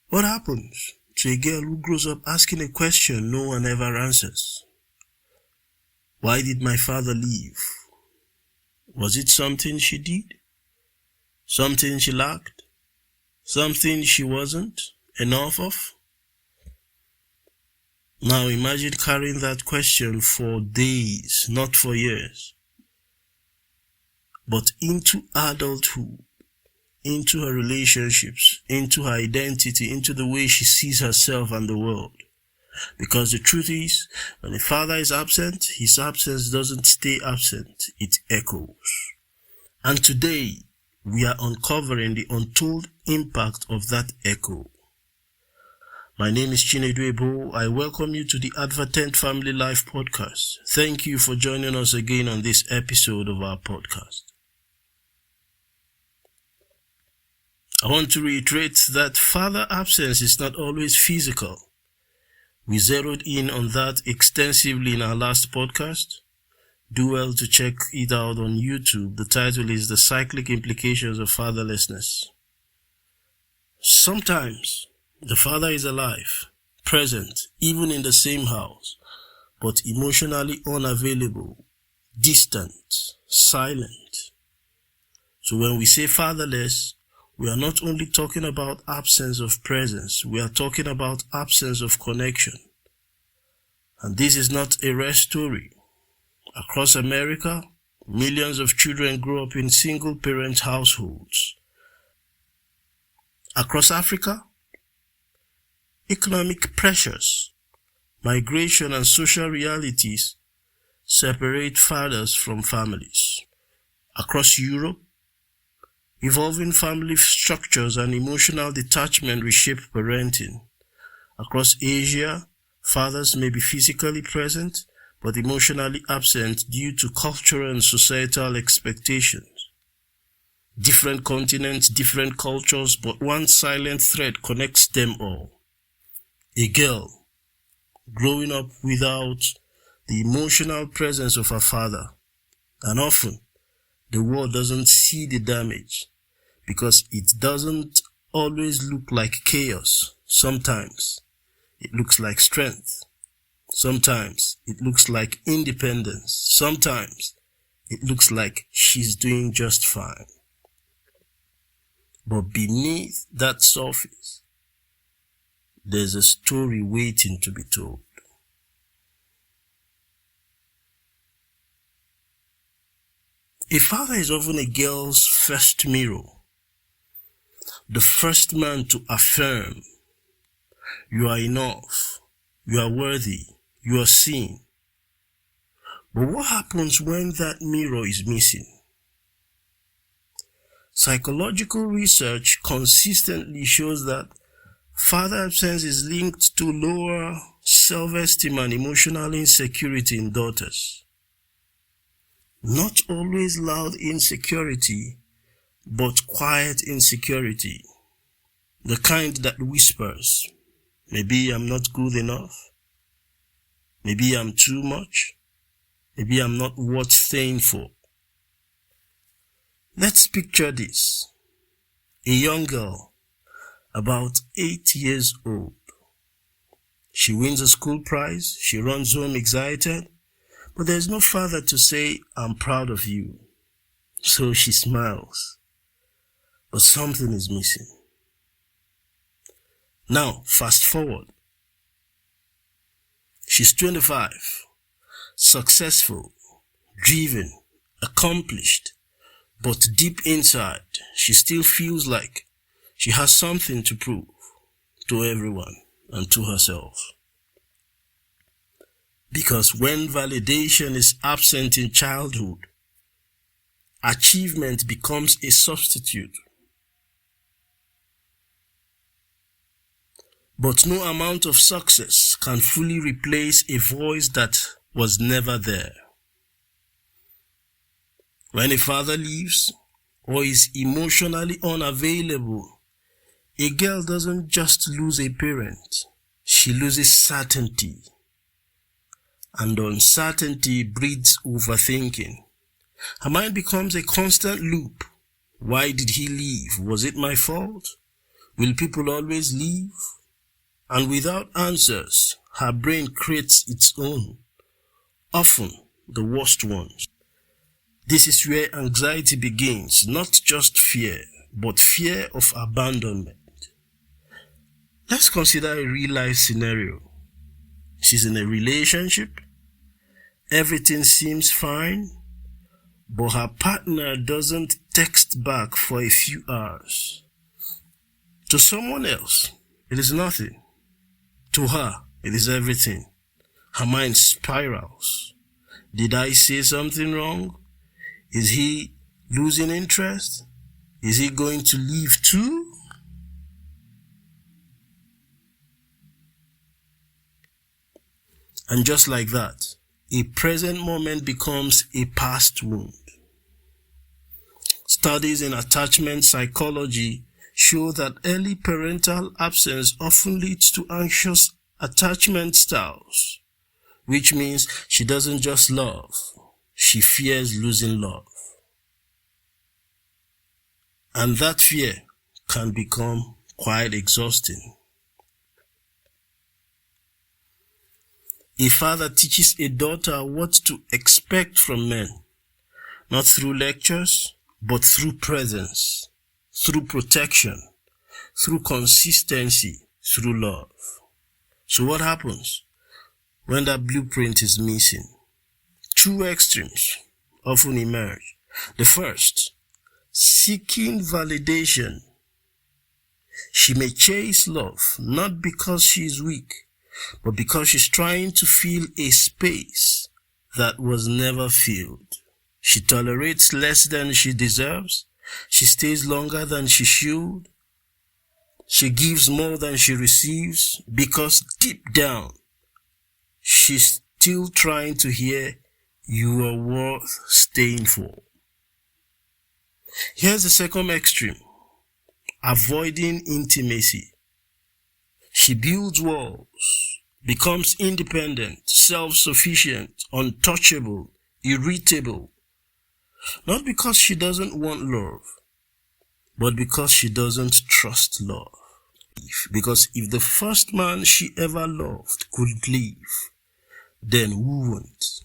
What happens to a girl who grows up asking a question no one ever answers? Why did my father leave? Was it something she did? Something she lacked? Something she wasn't enough of? Now imagine carrying that question for days, not for years, but into adulthood, into her relationships, into her identity, into the way she sees herself and the world. Because the truth is, when a father is absent, his absence doesn't stay absent, it echoes. And today, we are uncovering the untold impact of that echo. My name is Chinedu Ebo. I welcome you to the Advertent Family Life Podcast. Thank you for joining us again on this episode of our podcast. I want to reiterate that father absence is not always physical. We zeroed in on that extensively in our last podcast. Do well to check it out on YouTube. The title is The Cyclic Implications of Fatherlessness. Sometimes the father is alive, present, even in the same house, but emotionally unavailable, distant, silent. So when we say fatherless, we are not only talking about absence of presence, we are talking about absence of connection. And this is not a rare story. Across America, millions of children grow up in single-parent households. Across Africa, economic pressures, migration, and social realities separate fathers from families. Across Europe, evolving family structures and emotional detachment reshape parenting. Across Asia, fathers may be physically present, but emotionally absent due to cultural and societal expectations. Different continents, different cultures, but one silent thread connects them all. A girl growing up without the emotional presence of her father, and often the world doesn't see the damage because it doesn't always look like chaos. Sometimes it looks like strength. Sometimes it looks like independence. Sometimes it looks like she's doing just fine. But beneath that surface, there's a story waiting to be told. A father is often a girl's first mirror, the first man to affirm, you are enough, you are worthy, you are seen. But what happens when that mirror is missing? Psychological research consistently shows that father absence is linked to lower self-esteem and emotional insecurity in daughters. Not always loud insecurity, but quiet insecurity. The kind that whispers, maybe I'm not good enough. Maybe I'm too much. Maybe I'm not worth staying for. Let's picture this. A young girl, about 8 years old. She wins a school prize. She runs home excited. But there's no father to say, I'm proud of you. So she smiles. But something is missing. Now, fast forward. She's 25, successful, driven, accomplished, but deep inside, she still feels like she has something to prove to everyone and to herself. Because when validation is absent in childhood, achievement becomes a substitute. But no amount of success can fully replace a voice that was never there. When a father leaves or is emotionally unavailable, a girl doesn't just lose a parent, she loses certainty. And uncertainty breeds overthinking. Her mind becomes a constant loop. Why did he leave? Was it my fault? Will people always leave? And without answers, her brain creates its own, often the worst ones. This is where anxiety begins, not just fear, but fear of abandonment. Let's consider a real-life scenario. She's in a relationship. Everything seems fine, but her partner doesn't text back for a few hours. To someone else, it is nothing. To her, it is everything. Her mind spirals. Did I say something wrong? Is he losing interest? Is he going to leave too? And just like that, a present moment becomes a past wound. Studies in attachment psychology show that early parental absence often leads to anxious attachment styles, which means she doesn't just love, she fears losing love. And that fear can become quite exhausting. A father teaches a daughter what to expect from men, not through lectures, but through presence, through protection, through consistency, through love. So what happens when that blueprint is missing? Two extremes often emerge. The first, seeking validation. She may chase love, not because she is weak, but because she's trying to fill a space that was never filled. She tolerates less than she deserves. She stays longer than she should. She gives more than she receives because deep down, she's still trying to hear, "You are worth staying for." Here's the second extreme, avoiding intimacy. She builds walls, becomes independent, self-sufficient, untouchable, irritable. Not because she doesn't want love, but because she doesn't trust love. Because if the first man she ever loved could leave, then who won't?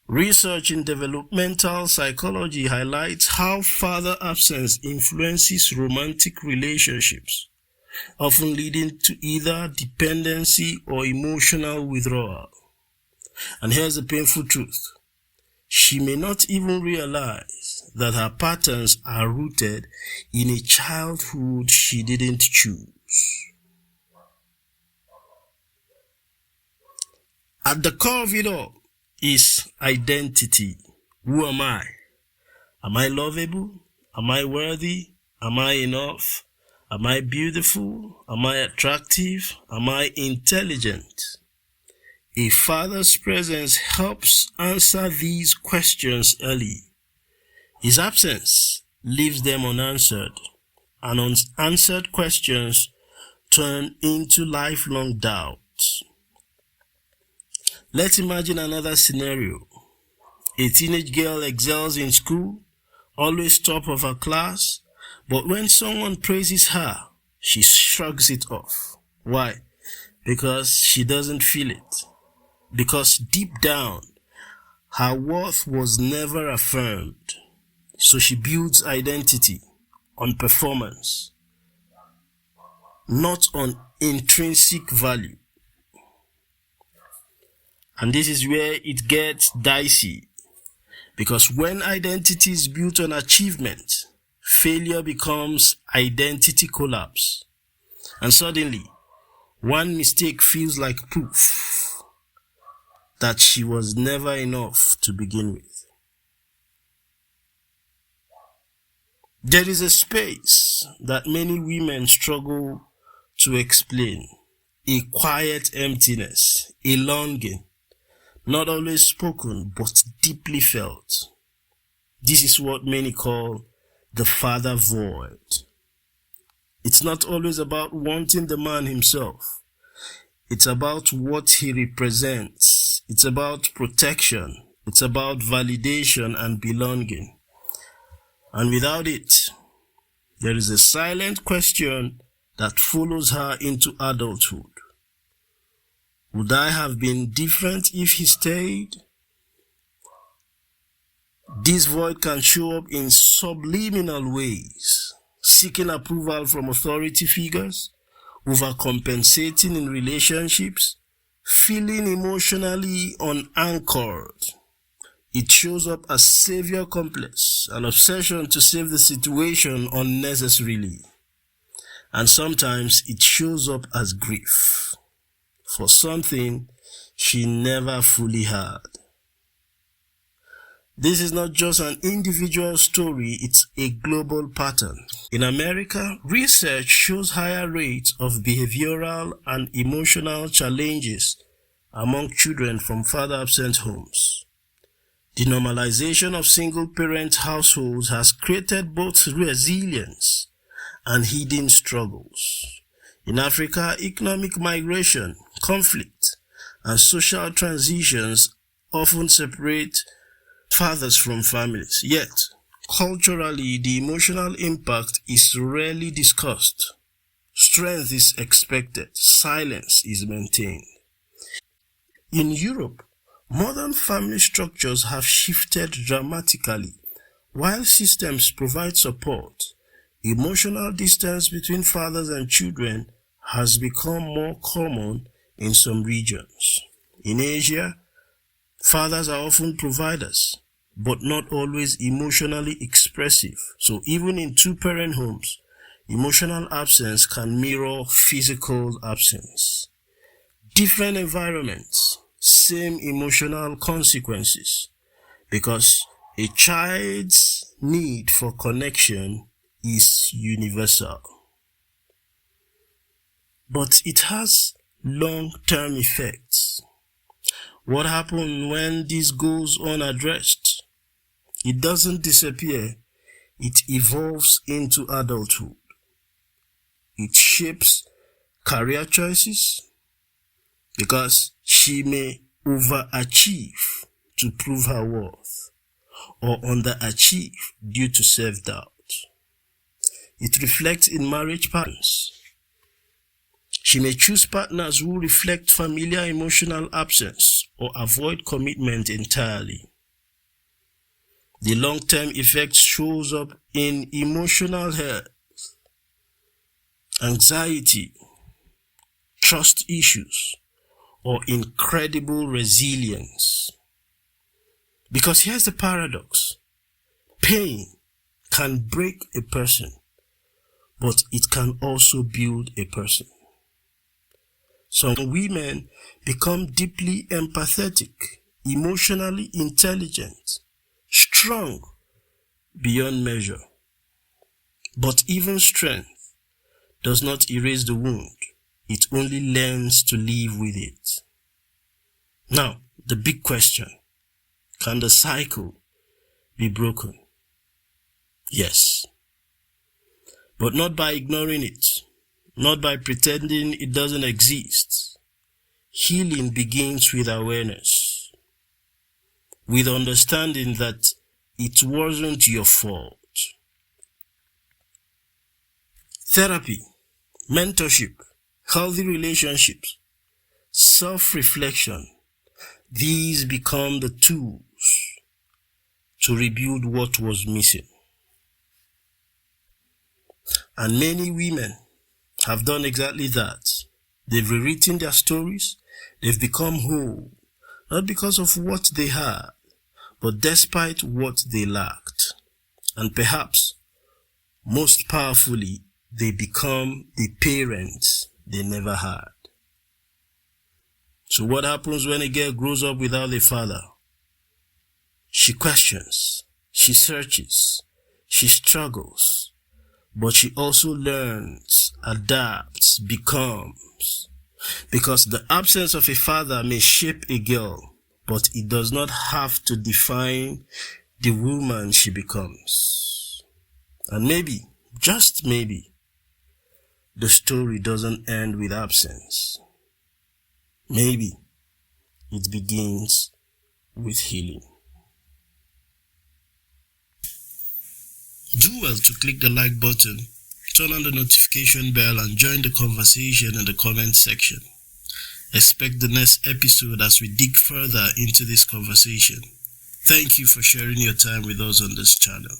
Research in developmental psychology highlights how father absence influences romantic relationships, often leading to either dependency or emotional withdrawal. And here's the painful truth. She may not even realize that her patterns are rooted in a childhood she didn't choose. At the core of it all is identity. Who am I? Am I lovable? Am I worthy? Am I enough? Am I beautiful? Am I attractive? Am I intelligent? A father's presence helps answer these questions early. His absence leaves them unanswered, and unanswered questions turn into lifelong doubts. Let's imagine another scenario. A teenage girl excels in school, always top of her class, but when someone praises her, she shrugs it off. Why? Because she doesn't feel it. Because deep down, her worth was never affirmed. So she builds identity on performance, not on intrinsic value. And this is where it gets dicey. Because when identity is built on achievement, failure becomes identity collapse. And suddenly, one mistake feels like proof that she was never enough to begin with. There is a space that many women struggle to explain, a quiet emptiness, a longing, not always spoken but deeply felt. This is what many call the father void. It's not always about wanting the man himself. It's about what he represents. It's about protection. It's about validation and belonging. And without it, There is a silent question that follows her into adulthood. Would I have been different if he stayed? This void can show up in subliminal ways: seeking approval from authority figures, overcompensating in relationships, feeling emotionally unanchored. It shows up as savior complex, an obsession to save the situation unnecessarily. And sometimes it shows up as grief for something she never fully had. This is not just an individual story, it's a global pattern. In America, research shows higher rates of behavioral and emotional challenges among children from father-absent homes. The normalization of single-parent households has created both resilience and hidden struggles. In Africa, economic migration, conflict, and social transitions often separate fathers from families. Yet, culturally, the emotional impact is rarely discussed. Strength is expected, silence is maintained. In Europe, modern family structures have shifted dramatically. While systems provide support, emotional distance between fathers and children has become more common in some regions. In Asia, fathers are often providers, but not always emotionally expressive. So even in two-parent homes, emotional absence can mirror physical absence. Different environments, same emotional consequences, because a child's need for connection is universal. But it has long-term effects. What happens when this goes unaddressed? It doesn't disappear, it evolves into adulthood. It shapes career choices because she may overachieve to prove her worth or underachieve due to self-doubt. It reflects in marriage patterns. She may choose partners who reflect familiar emotional absence or avoid commitment entirely. The long-term effect shows up in emotional health, anxiety, trust issues, or incredible resilience. Because here's the paradox. Pain can break a person, but it can also build a person. Some women become deeply empathetic, emotionally intelligent, strong beyond measure. But even strength does not erase the wound. It only learns to live with it. Now, the big question: can the cycle be broken? Yes. But not by ignoring it, not by pretending it doesn't exist. Healing begins with awareness, with understanding that it wasn't your fault. Therapy, mentorship, healthy relationships, self-reflection, these become the tools to rebuild what was missing. And many women have done exactly that. They've rewritten their stories, they've become whole, not because of what they had, but despite what they lacked. And perhaps, most powerfully, they become the parents they never had. So what happens when a girl grows up without a father? She questions, she searches, she struggles, but she also learns, adapts, becomes. Because the absence of a father may shape a girl, but it does not have to define the woman she becomes. And maybe, just maybe, the story doesn't end with absence. Maybe it begins with healing. Do well to click the like button, turn on the notification bell, and join the conversation in the comment section. Expect the next episode as we dig further into this conversation. Thank you for sharing your time with us on this channel.